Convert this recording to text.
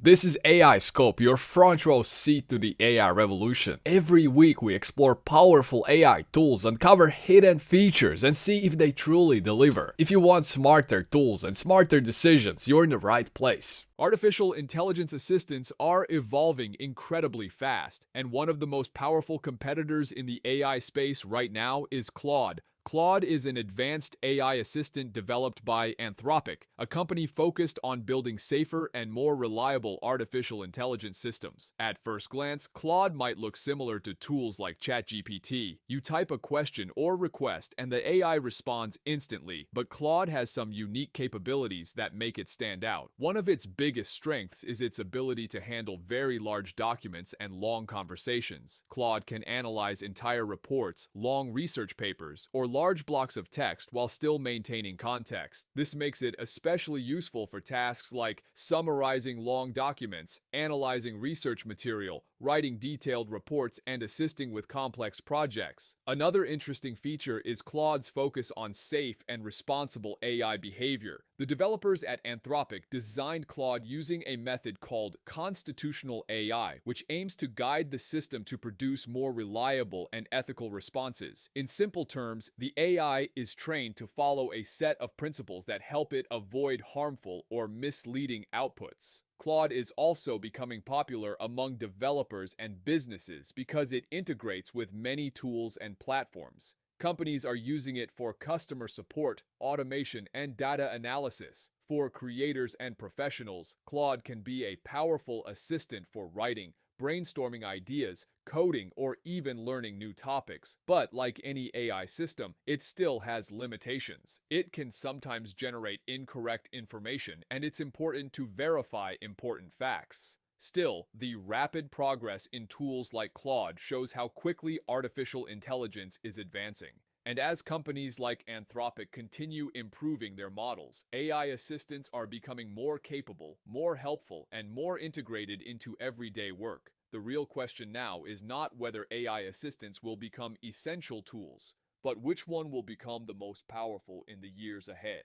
This is AI Scope, your front row seat to the AI revolution. Every week we explore powerful AI tools, uncover hidden features, and see if they truly deliver. If you want smarter tools and smarter decisions, you're in the right place. Artificial intelligence assistants are evolving incredibly fast, and one of the most powerful competitors in the AI space right now is Claude. Claude is an advanced AI assistant developed by Anthropic, a company focused on building safer and more reliable artificial intelligence systems. At first glance, Claude might look similar to tools like ChatGPT. You type a question or request and the AI responds instantly, but Claude has some unique capabilities that make it stand out. One of its biggest strengths is its ability to handle very large documents and long conversations. Claude can analyze entire reports, long research papers, or large blocks of text while still maintaining context. This makes it especially useful for tasks like summarizing long documents, analyzing research material, writing detailed reports, and assisting with complex projects. Another interesting feature is Claude's focus on safe and responsible AI behavior. The developers at Anthropic designed Claude using a method called constitutional AI, which aims to guide the system to produce more reliable and ethical responses. In simple terms, the AI is trained to follow a set of principles that help it avoid harmful or misleading outputs. Claude is also becoming popular among developers and businesses because it integrates with many tools and platforms. Companies are using it for customer support, automation, and data analysis. For creators and professionals, Claude can be a powerful assistant for writing, brainstorming ideas, coding, or even learning new topics. But like any AI system, it still has limitations. It can sometimes generate incorrect information, and it's important to verify important facts. Still, the rapid progress in tools like Claude shows how quickly artificial intelligence is advancing. And as companies like Anthropic continue improving their models, AI assistants are becoming more capable, more helpful, and more integrated into everyday work. The real question now is not whether AI assistants will become essential tools, but which one will become the most powerful in the years ahead.